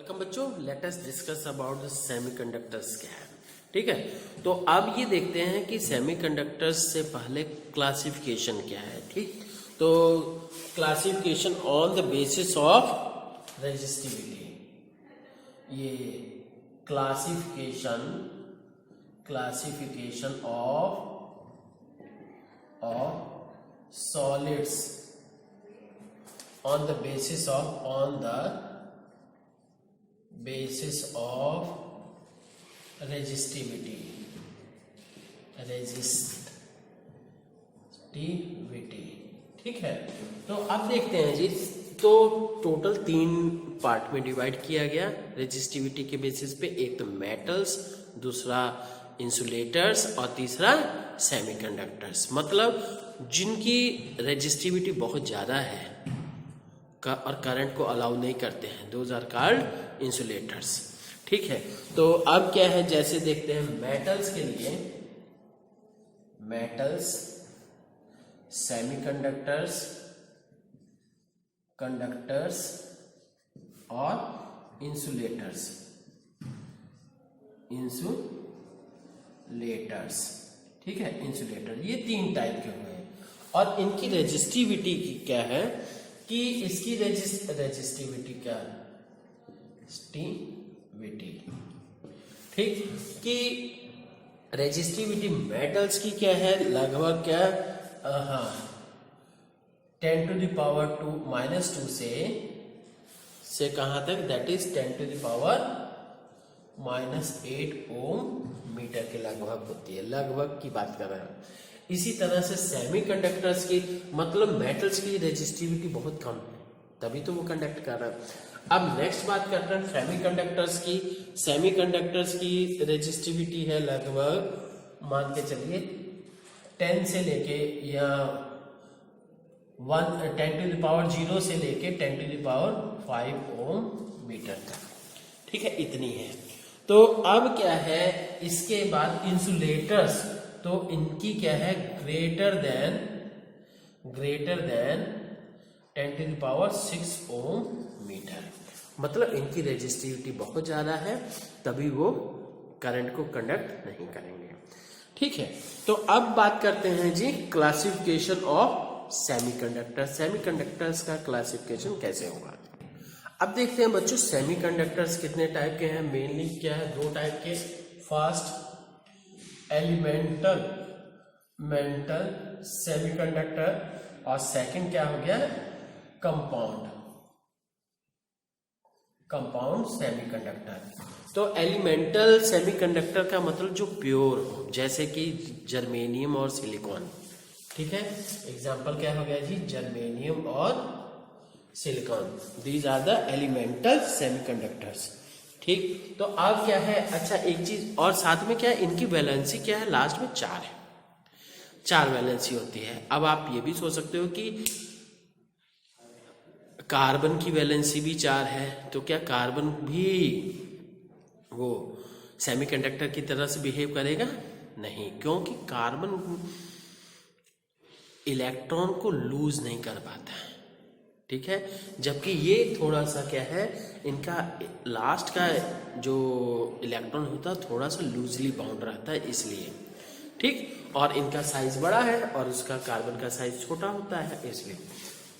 Welcome बच्चों, let us discuss about the semiconductors क्या है। ठीक है, तो अब ये देखते हैं कि सेमीकंडक्टर्स से पहले क्लासिफिकेशन क्या है। ठीक, तो classification on the basis of resistivity, ये classification of solids on the basis of resistivity। ठीक है, तो अब देखते हैं जी, तो टोटल 3 पार्ट में डिवाइड किया गया रेजिस्टिविटी के बेसिस पे। एक तो मेटल्स, दूसरा इंसुलेटर्स और तीसरा सेमीकंडक्टर्स। मतलब जिनकी रेजिस्टिविटी बहुत ज़्यादा है और करंट को अलाउ नहीं करते हैं, दोज आर कॉल्ड इंसुलेटर्स। ठीक है, तो अब क्या है, जैसे देखते हैं मेटल्स के लिए, मेटल्स, सेमीकंडक्टर्स, कंडक्टर्स और इंसुलेटर्स। ठीक है, इंसुलेटर ये 3 टाइप के हुए हैं और इनकी रेजिस्टिविटी की क्या है कि इसकी रेजिस्टिविटी क्या है, ठीक, कि रेजिस्टिविटी मेटल्स की क्या है, लगभग क्या, 10⁻² से कहां तक, दैट इज 10⁻⁻8 ओम मीटर के लगभग होती है। लगभग की बात कर रहे हैं। इसी तरह से सेमीकंडक्टर्स की, मतलब मेटल्स की रेजिस्टिविटी बहुत कम है, तभी तो वो कंडक्ट कर रहा है। अब नेक्स्ट बात करते हैं सेमीकंडक्टर्स की। सेमीकंडक्टर्स की रेजिस्टिविटी है लगभग, मान के चलिए 10 से लेके या 10⁻0 से लेके 10⁵ ओम मीटर तक। ठीक है, इतनी है। तो अब क्या है, इसके बाद इंसुलेटर्स, तो इनकी क्या है, ग्रेटर देन 10⁻6 ओम मीटर। मतलब इनकी रेजिस्टिविटी बहुत ज्यादा है, तभी वो करंट को कंडक्ट नहीं करेंगे। ठीक है, तो अब बात करते हैं जी क्लासिफिकेशन ऑफ सेमीकंडक्टर। सेमीकंडक्टर्स का क्लासिफिकेशन कैसे होगा। अब देखते हैं बच्चों, सेमीकंडक्टर्स कितने टाइप के हैं। मेनली क्या है, 2 टाइप के। फर्स्ट एलिमेंटल सेमीकंडक्टर और सेकंड क्या हो गया, कंपाउंड सेमीकंडक्टर। तो एलिमेंटल सेमीकंडक्टर का मतलब जो प्योर हो, जैसे कि जर्मेनियम और सिलिकॉन। ठीक है, एग्जांपल क्या हो गया जी, जर्मेनियम और silicon, these are the elemental semiconductors. ठीक, तो अब क्या है, अच्छा एक चीज और साथ में क्या है, इनकी वैलेंसी क्या है, लास्ट में 4 है, 4 वैलेंसी होती है। अब आप ये भी सोच सकते हो कि कार्बन की वैलेंसी भी 4 है, तो क्या कार्बन भी वो सेमीकंडक्टर की तरह से बिहेव करेगा? नहीं, क्योंकि कार्बन इलेक्ट्रॉन को लूज नहीं कर पाता है। ठीक है, जबकि ये थोड़ा सा क्या है, इनका लास्ट का जो इलेक्ट्रॉन होता है थोड़ा सा लूजली बाउंड रहता है, इसलिए। ठीक, और इनका साइज बड़ा है और उसका कार्बन का साइज छोटा होता है, इसलिए।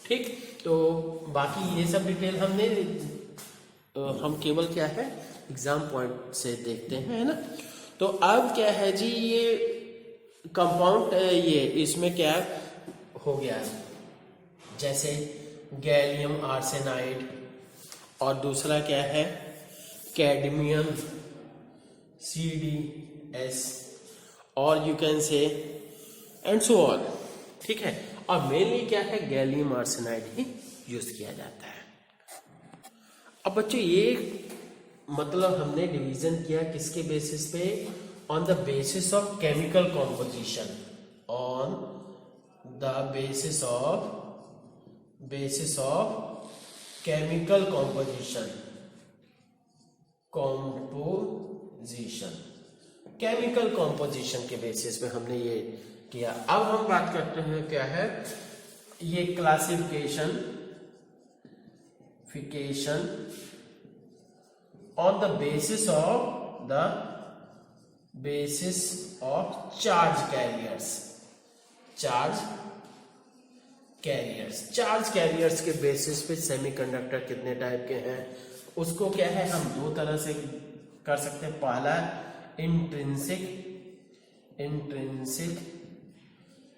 ठीक, तो बाकी ये सब डिटेल हम केवल क्या है, एग्जाम पॉइंट से देखते हैं, है ना। तो अब क्या है जी, ये कंपाउंड, ये इसमें क्या हो गया, जैसे गैलियम आर्सेनाइड, और दूसरा क्या है, कैडमियम CdS, और you can say and so on. ठीक है, और मेनली क्या है, गैलियम आर्सेनाइड ही यूज किया जाता है। अब बच्चों ये मतलब हमने डिवीजन किया किसके बेसिस पे, on the basis of chemical composition, on the basis of chemical composition, chemical composition के बेसिस पे हमने ये किया। अब हम बात करते हैं क्या है, ये classification on the basis of charge carriers के बेसिस पे सेमीकंडक्टर कितने टाइप के हैं उसको क्या है हम दो तरह से कर सकते हैं। पहला इंट्रिंसिक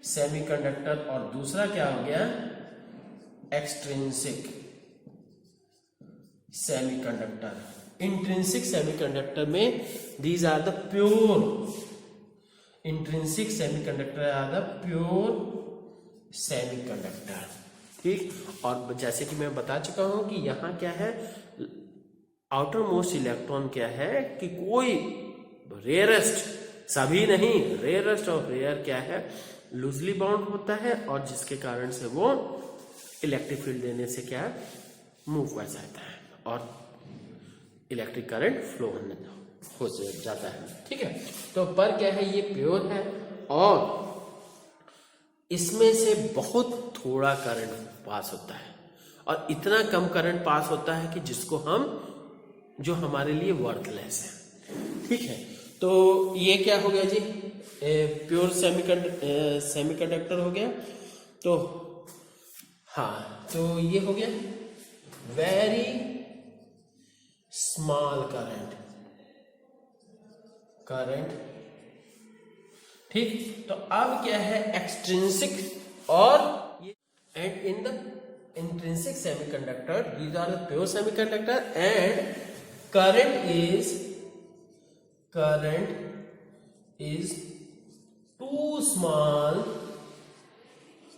सेमीकंडक्टर और दूसरा क्या हो गया एक्सट्रिंसिक सेमीकंडक्टर। इंट्रिंसिक सेमीकंडक्टर में these are the pure intrinsic semiconductor are the pure semiconductor. ठीक, और जैसे कि मैं बता चुका हूं कि यहां क्या है आउटर मोस्ट इलेक्ट्रॉन क्या है कि कोई रेयरेस्ट, सभी नहीं, रेयरेस्ट ऑफ रेयर क्या है लूजली बाउंड होता है और जिसके कारण से वो इलेक्ट्रिक फील्ड देने से क्या मूव कर जाता है और इलेक्ट्रिक करंट फ्लो हो जाता है। ठीक है, तो पर क्या है ये प्योर है और इसमें से बहुत थोड़ा करंट पास होता है और इतना कम करंट पास होता है कि जिसको हम जो हमारे लिए वर्थलेस है। ठीक है, तो ये क्या हो गया जी प्योर सेमीकंडक्टर हो गया। तो हाँ, तो ये हो गया वेरी स्मॉल करंट। ठीक, तो अब क्या है एक्सट्रिंसिक और and in the intrinsic semiconductor these are the pure semiconductor and current is too small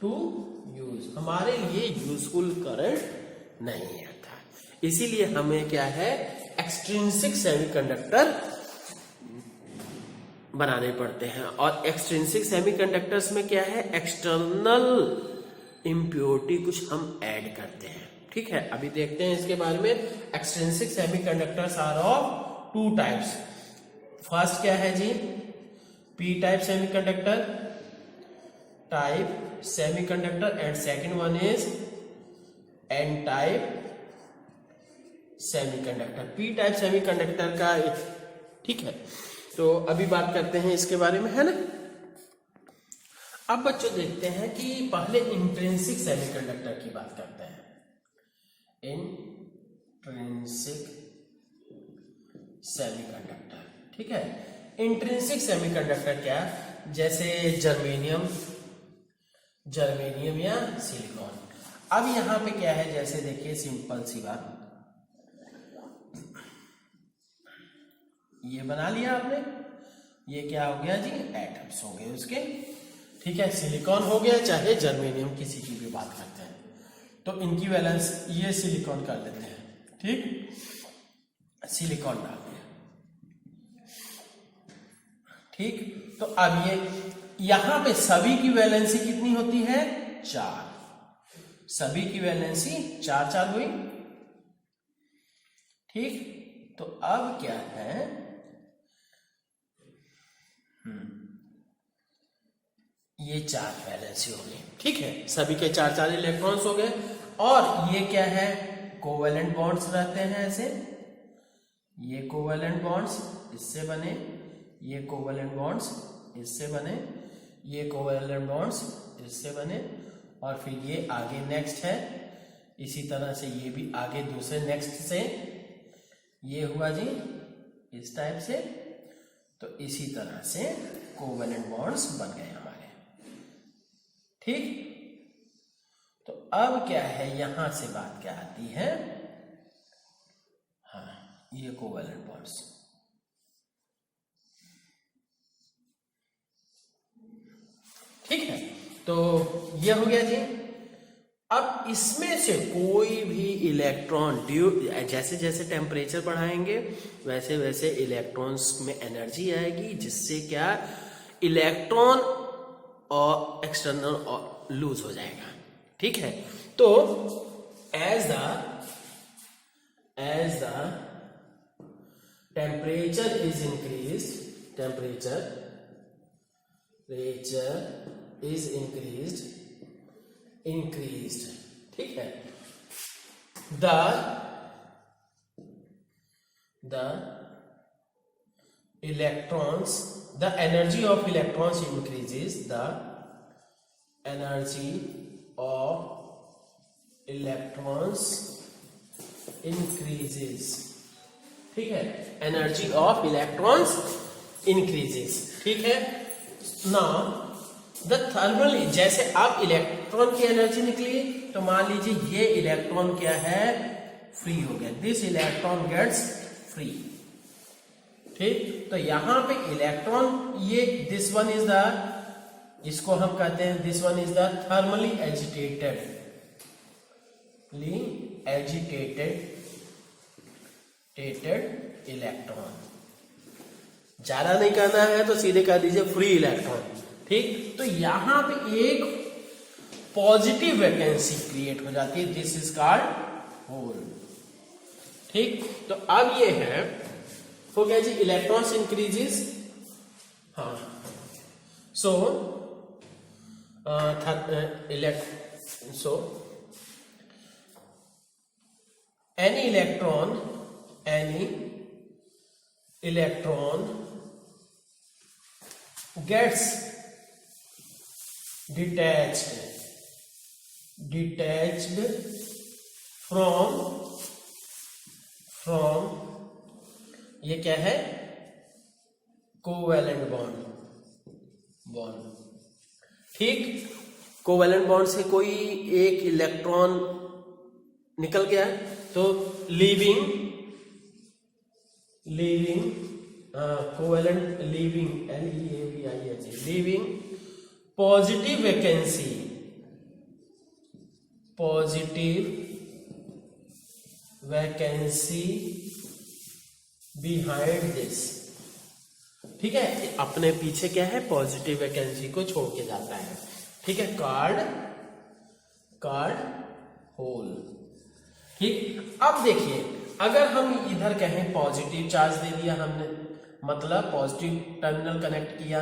to use, हमारे लिए यूजफुल करंट नहीं आता, इसीलिए हमें क्या है एक्सट्रिंसिक सेमीकंडक्टर बनाने पड़ते हैं। और एक्सट्रिंसिक सेमीकंडक्टर्स में क्या है एक्सटर्नल इम्प्योरिटी कुछ हम ऐड करते हैं। ठीक है, अभी देखते हैं इसके बारे में। Extrinsic semiconductors are of two types. First क्या है जी P type semiconductor and second one is N type semiconductor. P type semiconductor का ठीक है, तो अभी बात करते हैं इसके बारे में, है ना। अब बच्चों देखते हैं कि पहले इंट्रिंसिक सेमीकंडक्टर की बात करते हैं। इंट्रिंसिक सेमीकंडक्टर, ठीक है। इंट्रिंसिक सेमीकंडक्टर क्या, जैसे जर्मेनियम या सिलिकॉन। अब यहां पे क्या है, जैसे देखिए सिंपल सी बात, ये बना लिया आपने, ये क्या हो गया जी एटम्स हो गए उसके। ठीक है, सिलिकॉन हो गया चाहे जर्मेनियम, किसी की भी बात करते हैं तो इनकी वैलेंस ये सिलिकॉन कर लेते हैं। ठीक, सिलिकॉन डाल दिया। ठीक, तो अब ये यहां पे सभी की वैलेंसी कितनी होती है 4, सभी की वैलेंसी 4 हुई। ठीक, तो अब क्या है ये 4 वैलेंसी हो गई। ठीक है, सभी के 4 इलेक्ट्रॉन्स हो गए। और ये क्या है कोवेलेंट बॉन्ड्स रहते हैं ऐसे, ये कोवेलेंट बॉन्ड्स इससे बने, ये कोवेलेंट बॉन्ड्स इससे बने, ये कोवेलेंट बॉन्ड्स इससे बने, और फिर ये आगे नेक्स्ट है, इसी तरह से ये भी आगे दूसरे नेक्स्ट से ये हुआ जी इस टाइप से। तो इसी तरह से कोवेलेंट बॉन्ड्स बन गए हमारे। ठीक, तो अब क्या है यहां से बात क्या आती है, हाँ ये कोवेलेंट बॉन्ड्स, ठीक है, तो ये हो गया जी। अब इसमें से कोई भी इलेक्ट्रॉन जैसे जैसे टेम्परेचर बढ़ाएंगे वैसे वैसे इलेक्ट्रॉन्स में एनर्जी आएगी, जिससे क्या इलेक्ट्रॉन और एक्सटर्नल और लूज हो जाएगा। ठीक है, तो as the temperature is increased, ठीक है, the the electrons, the energy of electrons increases, the energy of electrons increases, ठीक है, एनर्जी ऑफ इलेक्ट्रॉन्स इंक्रीजेस, ठीक है ना। द थर्मल, जैसे अब इलेक्ट्रॉन की एनर्जी निकली तो मान लीजिए ये इलेक्ट्रॉन क्या है, फ्री हो गया, दिस इलेक्ट्रॉन गेट्स फ्री, ठीक। तो यहां पे इलेक्ट्रॉन, ये दिस वन इज द, इसको हम कहते हैं this one is the thermally agitated electron. ज्यादा नहीं करना है तो सीधे कह दीजिए फ्री इलेक्ट्रॉन, ठीक। तो यहां पे एक पॉजिटिव वैकेंसी क्रिएट हो जाती है, दिस इज कॉल्ड होल, ठीक। तो अब ये है, हो गया जी, इलेक्ट्रॉन्स इंक्रीजेस, हाँ, सो any electron gets detached from ये क्या है, कोवैलेंट बॉन्ड, ठीक। कोवैलेंट बॉन्ड से कोई एक इलेक्ट्रॉन निकल गया तो leaving covalent leaving leaving positive vacancy behind this, ठीक है, अपने पीछे क्या है, पॉजिटिव वैकेंसी को छोड़ के जाता है, ठीक है, कार्ड होल, ठीक। अब देखिए, अगर हम इधर कहें पॉजिटिव चार्ज दे दिया हमने, मतलब पॉजिटिव टर्मिनल कनेक्ट किया,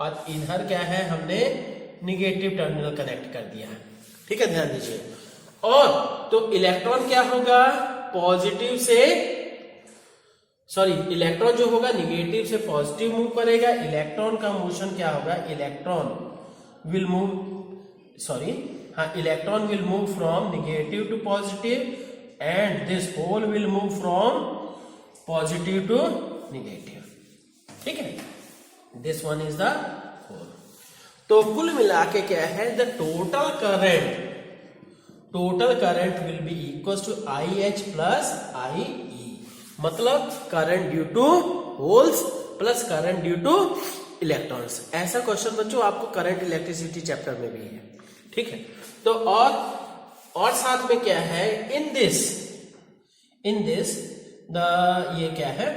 और इधर क्या है, हमने निगेटिव टर्मिनल कनेक्ट कर दिया है, ठीक है, ध्यान दीजिए। और तो इलेक्ट्रॉन क्या होगा, पॉजिटिव से, सॉरी, इलेक्ट्रॉन जो होगा निगेटिव से पॉजिटिव मूव करेगा, इलेक्ट्रॉन का मोशन क्या होगा, electron will move from negative to positive and this hole will move from positive to negative, ठीक है, this one is the hole. तो कुल मिला के क्या है, the total current will be equal to IH plus IE, मतलब current due to holes plus current due to electrons. ऐसा क्वेश्चन बच्चों आपको करंट इलेक्ट्रिसिटी चैप्टर में भी है, ठीक है। तो और साथ में क्या है, इन दिस द, ये क्या है,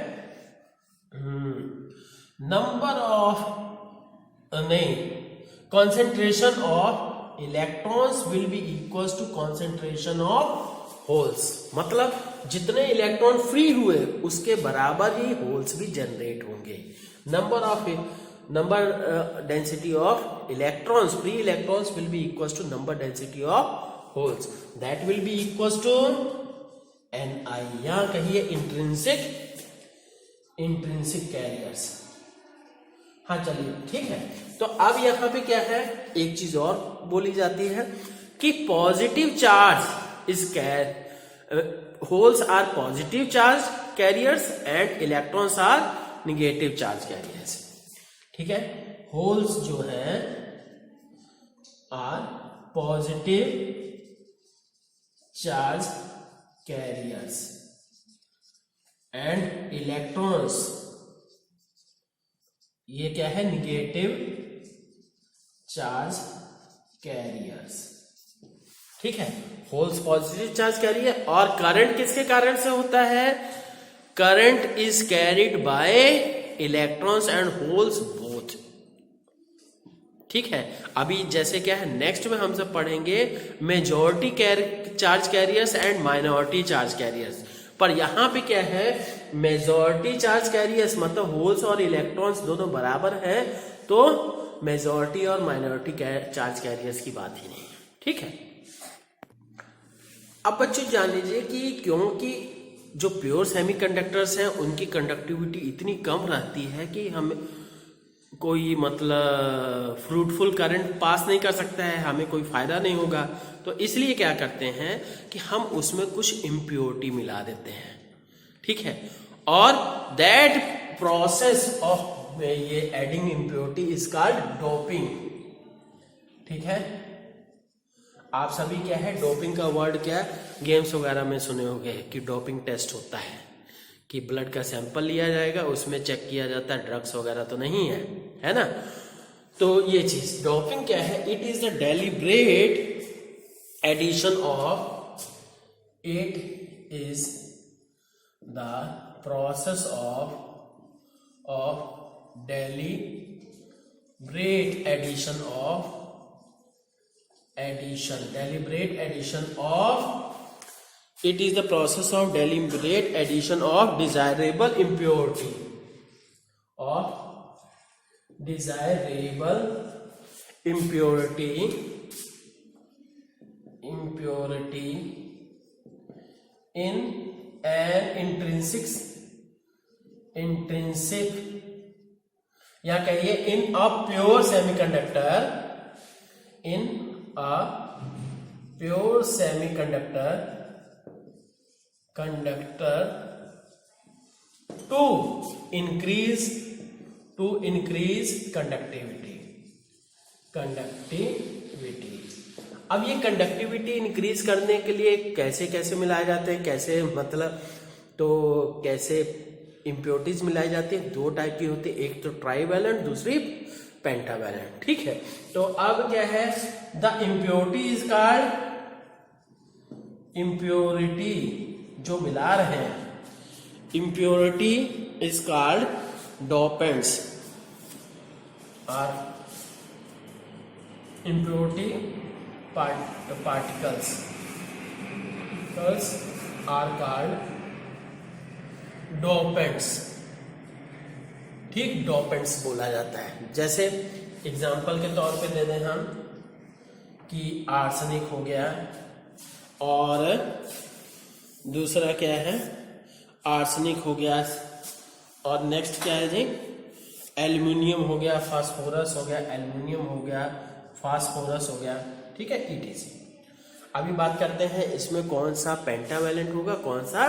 नंबर ऑफ, नहीं, concentration of electrons will be equal to concentration of holes, मतलब जितने इलेक्ट्रॉन फ्री हुए उसके बराबर ही होल्स भी जनरेट होंगे। Number density of electrons, free electrons will be equal to number density of holes, that will be equal to Ni, यहां कहिए इंट्रिंसिक कैरियर्स, हाँ चलिए, ठीक है। तो अब यहां पे क्या है, एक चीज और बोली जाती है कि positive charge is holes are positive charge carriers and electrons are negative charge carriers, ठीक है। होल्स जो है are positive charge carriers and electrons, ये क्या है, निगेटिव चार्ज कैरियर्स, ठीक है। होल्स पॉजिटिव चार्ज कैरियर, और करंट किसके कारण से होता है, current is carried by electrons and holes both, ठीक है। अभी जैसे क्या है, नेक्स्ट में हम सब पढ़ेंगे majority charge carriers and minority charge carriers, पर यहां पे क्या है, मेजॉरिटी चार्ज कैरियर्स मतलब होल्स और इलेक्ट्रॉन्स दोनों बराबर हैं, तो मेजॉरिटी और माइनॉरिटी चार्ज कैरियर्स की बात ही नहीं है, ठीक है। अब बच्चों जान लीजिए कि क्योंकि जो प्योर सेमीकंडक्टर्स हैं उनकी कंडक्टिविटी इतनी कम रहती है कि हम कोई मतलब फ्रूटफुल करंट पास नहीं कर सकता है, हमें कोई फायदा नहीं होगा। तो इसलिए क्या करते हैं कि हम उसमें कुछ इम्प्योरिटी मिला देते हैं, ठीक है। और दैट प्रोसेस ऑफ ये adding impurity is called doping, ठीक है। आप सभी क्या है डोपिंग का वर्ड क्या गेम्स वगैरह में सुने होंगे कि डोपिंग टेस्ट होता है कि ब्लड का सैंपल लिया जाएगा, उसमें चेक किया जाता है ड्रग्स वगैरह तो नहीं है ना। तो ये चीज डोपिंग क्या है, it is the deliberate addition of, it is the process of deliberate addition of deliberate addition of, it is the process of deliberate addition of desirable impurity in an intrinsic या कहिए in a pure semiconductor, in a pure semiconductor to increase conductivity। अब ये conductivity increase करने के लिए कैसे कैसे मिलाए जाते हैं, कैसे मतलब तो कैसे इम्प्योरिटीज मिलाई जाती है, दो टाइप की होती है, एक तो ट्राइवैलेंट दूसरी पेंटावैलेंट, ठीक है। तो अब क्या है the impurity is called, impurity जो मिला रहे हैं इम्प्योरिटी इज कॉल्ड डोपेंट्स और impurity particles are called dopants, ठीक, डोपेंट्स बोला जाता है। जैसे एग्जाम्पल के तौर पे दे दें हम कि आर्सेनिक हो गया और दूसरा क्या है आर्सेनिक हो गया और नेक्स्ट क्या है जी एल्युमिनियम हो गया, फास्फोरस हो गया, एल्युमिनियम हो गया, फास्फोरस हो गया, ठीक है, ETC। अभी बात करते हैं इसमें कौन सा पेंटावैलेंट होगा कौन सा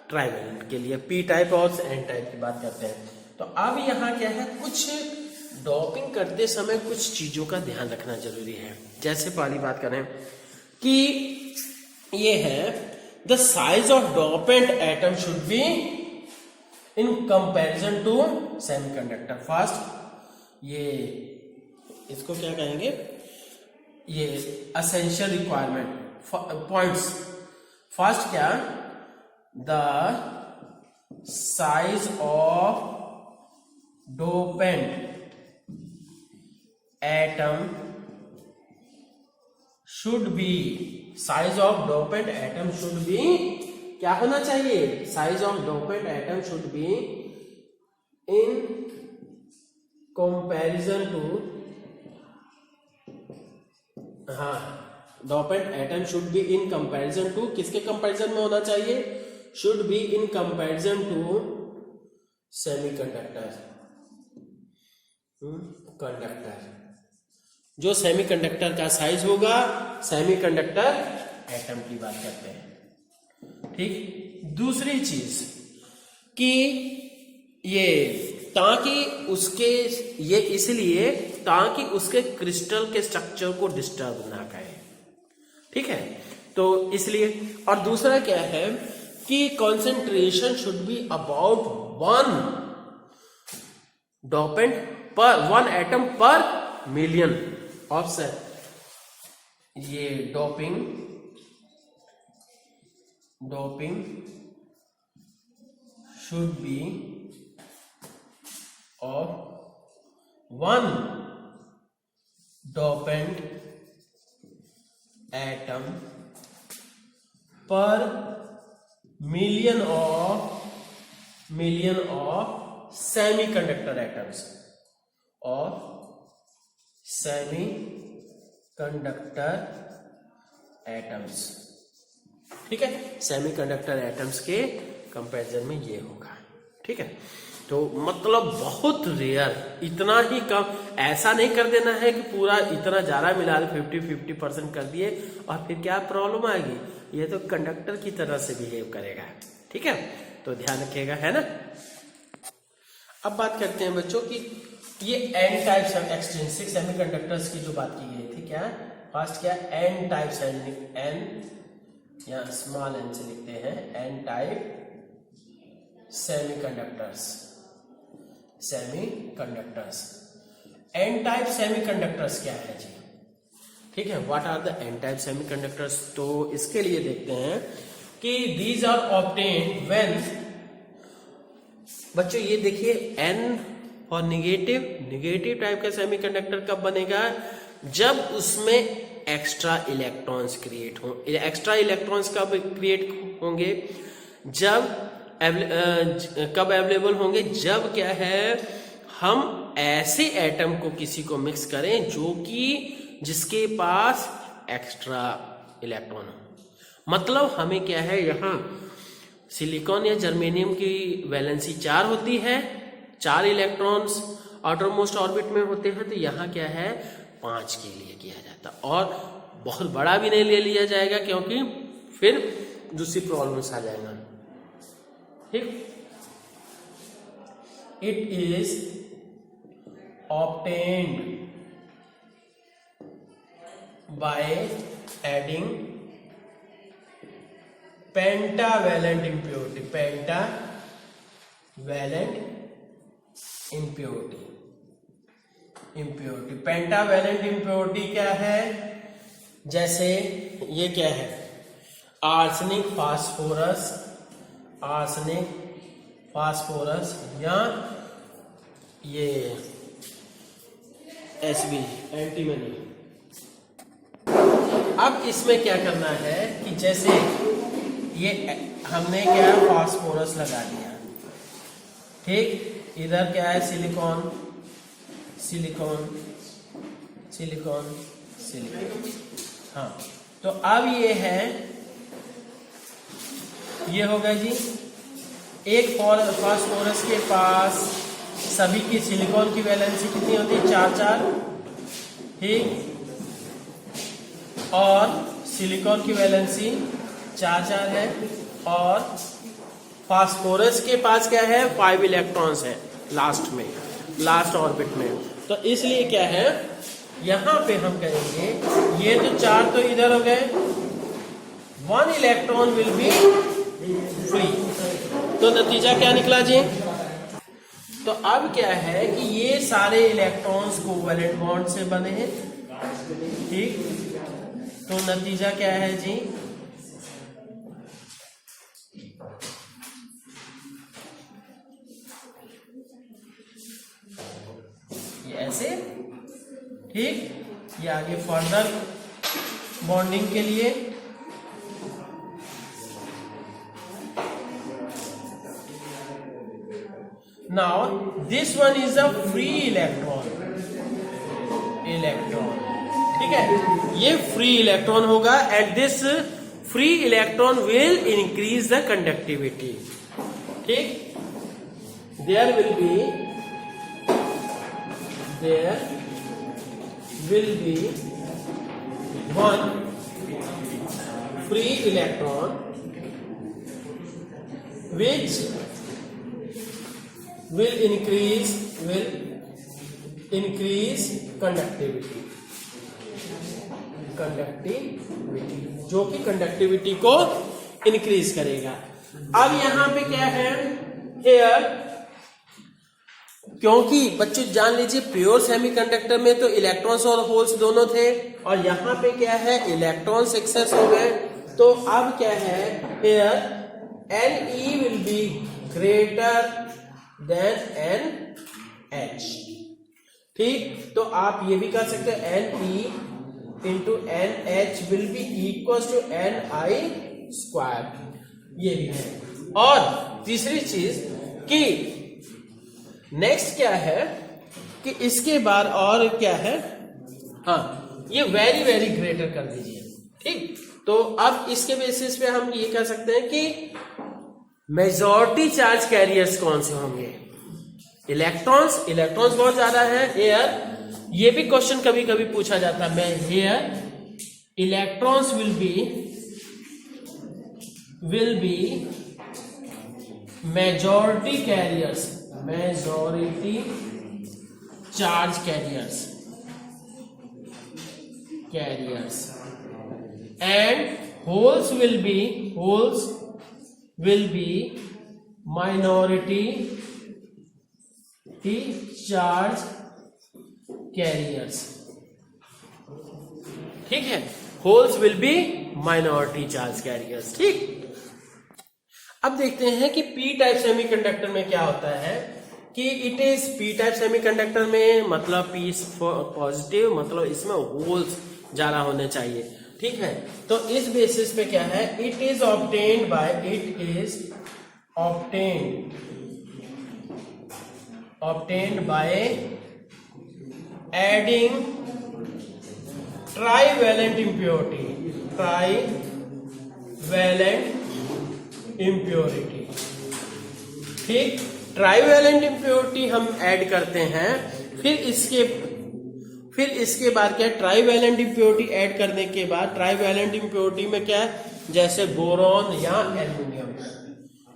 ट्राइवैलेंट के लिए, पी टाइप और एन टाइप की बात करते हैं। तो अब यहाँ क्या है कुछ डोपिंग करते समय कुछ चीजों का ध्यान रखना जरूरी है। जैसे पहली बात करें कि ये है the size of dopant atom should be in comparison to semiconductor. First ये इसको क्या कहेंगे ये एसेंशियल रिक्वायरमेंट पॉइंट्स। फर्स्ट क्या the size of dopant atom should be, size of dopant atom should be क्या होना चाहिए, size of dopant atom should be in comparison to, हाँ dopant atom should be in comparison to, किसके comparison में होना चाहिए, should be in comparison to semiconductor, conductor. जो semiconductor का साइज होगा सेमीकंडक्टर एटम की बात करते हैं, ठीक। दूसरी चीज कि ये ताकि उसके ये इसलिए ताकि उसके क्रिस्टल के स्ट्रक्चर को डिस्टर्ब ना करे, ठीक है, तो इसलिए। और दूसरा क्या है कि concentration should be about 1 dopant पर 1 एटम पर मिलियन ऑफ सेल। ये doping should be of 1 dopant atom per million of semiconductor atoms or semiconductor atoms, ठीक है, सेमीकंडक्टर एटम्स के कंपैरिजन में ये होगा। ठीक है, तो मतलब बहुत रेयर, इतना ही कम, ऐसा नहीं कर देना है कि पूरा इतना ज्यादा मिला 50% कर दिए और फिर क्या प्रॉब्लम आएगी, ये तो कंडक्टर की तरह से बिहेव करेगा। ठीक है, तो ध्यान रखिएगा, है ना। अब बात करते हैं बच्चों की ये N types of extrinsic semiconductors की जो बात की गई थी, क्या फर्स्ट क्या एन टाइप्स, एन या स्मॉल एन से लिखते हैं, N type semiconductors, semiconductors. N type semiconductors क्या है जी? ठीक है, what are the N type semiconductors? तो इसके लिए देखते हैं कि दीज आर ऑब्टेन्ड व्हेन, बच्चों ये देखिए एन और निगेटिव टाइप का सेमीकंडक्टर कब बनेगा? जब उसमें एक्स्ट्रा इलेक्ट्रॉन्स क्रिएट हो। एक्स्ट्रा इलेक्ट्रॉन्स कब क्रिएट होंगे? जब कब अवेलेबल होंगे? जब क्या है, हम ऐसे एटम को किसी को मिक्स करें जो कि जिसके पास एक्स्ट्रा इलेक्ट्रॉन हो। मतलब हमें क्या है, यहाँ सिलिकॉन या जर्मेनियम की वैलेंसी 4 होती है, 4 इलेक्ट्रॉन्स आउटरमोस्ट ऑर्बिट में होते हैं, तो यहाँ क्या है 5 के लिए किया जाता, और बहुत बड़ा भी नहीं ले लिया जाएगा क्योंकि फिर दूसरी प्रॉब्लम्स आ जाएगा। ठीक, it is obtained by adding pentavalent impurity, impurity pentavalent impurity क्या है? जैसे ये क्या है, आर्सेनिक फास्फोरस या ये Sb एंटीमनी। अब इसमें क्या करना है कि जैसे ये हमने क्या फास्फोरस लगा दिया, ठीक, इधर क्या है सिलिकॉन, हाँ, तो अब ये है, ये होगा जी, एक फास्फोरस के पास सभी की सिलिकॉन की वैलेंसी कितनी होती है? 4, ठीक, और सिलिकॉन की वैलेंसी 4 है, और फास्फोरस के पास क्या है 5 इलेक्ट्रॉन्स है लास्ट ऑर्बिट में। तो इसलिए क्या है, यहां पे हम कहेंगे ये तो 4 तो इधर हो गए, 1 इलेक्ट्रॉन विल बी फ्री। तो नतीजा क्या निकला जी? तो अब क्या है कि ये सारे इलेक्ट्रॉन्स कोवैलेंट बॉन्ड से बने हैं, ठीक, तो नतीजा क्या है जी? ये ऐसे, ठीक, ये आगे फर्दर बॉन्डिंग के लिए now this one is a free electron, ठीक है, ये फ्री इलेक्ट्रॉन होगा, and this free electron will increase the conductivity, ठीक, there will be one free electron which will increase conductivity, जो कि कंडक्टिविटी को इंक्रीज करेगा। अब यहां पे क्या है, हेयर, क्योंकि बच्चों जान लीजिए प्योर सेमीकंडक्टर में तो इलेक्ट्रॉन्स और होल्स दोनों थे, और यहां पे क्या है इलेक्ट्रॉन्स एक्सेस हो गए, तो अब क्या है, here Ne will be greater than NH, ठीक, तो आप ये भी कर सकते हैं Ne into NH will be equal to Ni², ये भी है। और तीसरी चीज कि नेक्स्ट क्या है कि इसके बाद और क्या है, हाँ, ये वेरी वेरी ग्रेटर कर दीजिए, ठीक, तो अब इसके बेसिस पे हम ये कह सकते हैं कि मेजॉरिटी चार्ज कैरियर्स कौन से होंगे? इलेक्ट्रॉन्स, इलेक्ट्रॉन्स बहुत ज्यादा है। एयर, ये भी क्वेश्चन कभी कभी पूछा जाता है। मैं here electrons will be majority carriers, majority charge carriers and holes will be minority charge carriers. ठीक है, holes will be minority charge carriers. ठीक, अब देखते हैं कि पी टाइप सेमीकंडक्टर में क्या होता है कि it is P type semiconductor में मतलब पी पॉजिटिव, मतलब इसमें होल्स ज्यादा होने चाहिए। ठीक है, तो इस बेसिस पे क्या है, it is obtained by adding trivalent impurity. ठीक, ट्राइवेलेंट इम्प्योरिटी हम ऐड करते हैं। फिर इसके बाद क्या है, ट्राइवेलेंट इम्प्योरिटी ऐड करने के बाद ट्राइवेलेंट इम्प्योरिटी में क्या है, जैसे बोरॉन या एल्युमिनियम,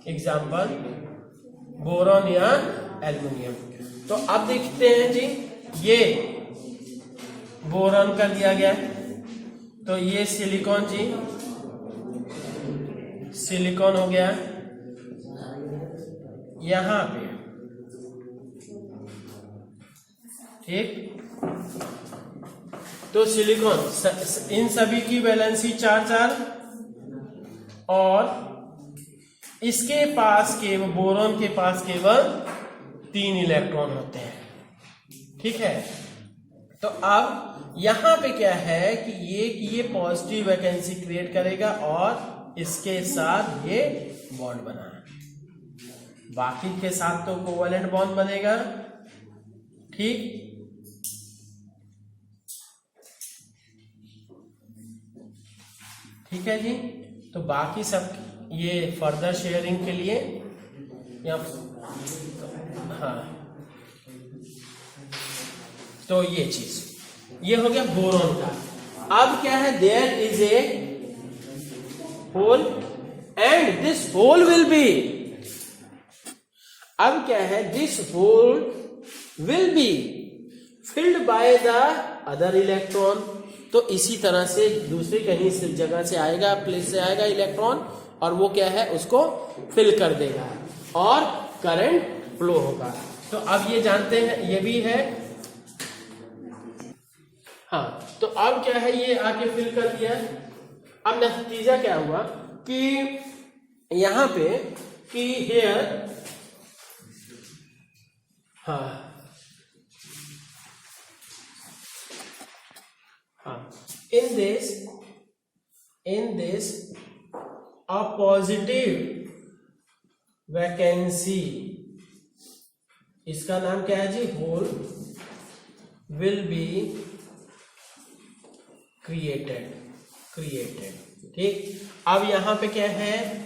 एग्जाम्पल बोरॉन या एल्युमिनियम। तो अब देखते हैं जी, ये बोरॉन कर दिया गया, तो ये सिलिकॉन जी, सिलिकॉन हो गया यहां पे। ठीक, तो सिलिकॉन, इन सभी की वैलेंसी 4 और इसके पास केवल, बोरॉन के पास केवल 3 इलेक्ट्रॉन होते हैं। ठीक है, तो अब यहां पे क्या है कि ये पॉजिटिव वैकेंसी क्रिएट करेगा और इसके साथ ये बॉन्ड बना है, बाकी के साथ तो कोवैलेंट बॉन्ड बनेगा। ठीक, ठीक है जी, तो बाकी सब ये फर्दर शेयरिंग के लिए या हाँ, तो ये चीज, ये हो गया बोरॉन का। अब क्या है, there is a hole and this hole will be, अब क्या है, this hole will be filled by the other electron. तो इसी तरह से दूसरी कहीं से जगह से आएगा, प्लेस से आएगा इलेक्ट्रॉन, और वो क्या है, उसको फिल कर देगा और करंट फ्लो होगा। तो अब ये जानते हैं, ये भी है। हाँ, तो अब क्या है, ये आके फिल कर दिया। अब नतीजा क्या हुआ कि यहां पे कि हेयर, हाँ, in this a positive vacancy, इसका नाम क्या है जी, होल will be created। ठीक, अब यहां पे क्या है,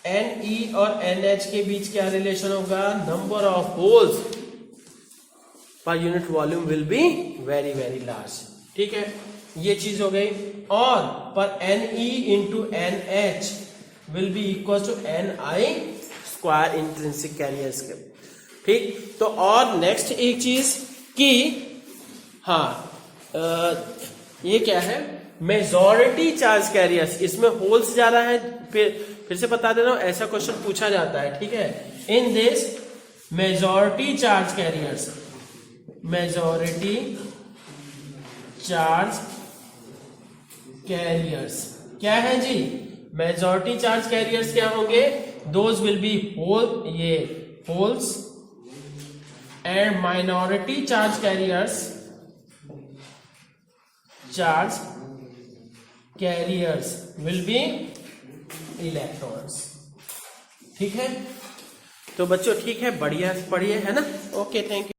Ne और NH के बीच क्या रिलेशन होगा, नंबर ऑफ होल्स पर unit volume will be very very large. ठीक है, ये चीज हो गई। और पर Ne into NH will be equal to Ni square intrinsic carriers के। ठीक, तो और नेक्स्ट एक चीज कि हाँ, ये क्या है, मेजॉरिटी चार्ज कैरियर्स, इसमें होल्स ज्यादा है। फिर से बता दे रहा हूं, ऐसा क्वेश्चन पूछा जाता है। ठीक है, in this majority charge carriers, majority charge carriers क्या है जी, मेजॉरिटी चार्ज कैरियर्स क्या होंगे, दोज विल बी होल, ये holes, and minority charge carriers, will be electrons. ठीक है, तो बच्चों ठीक है, बढ़िया पढ़िए, है ना। Okay, thank you.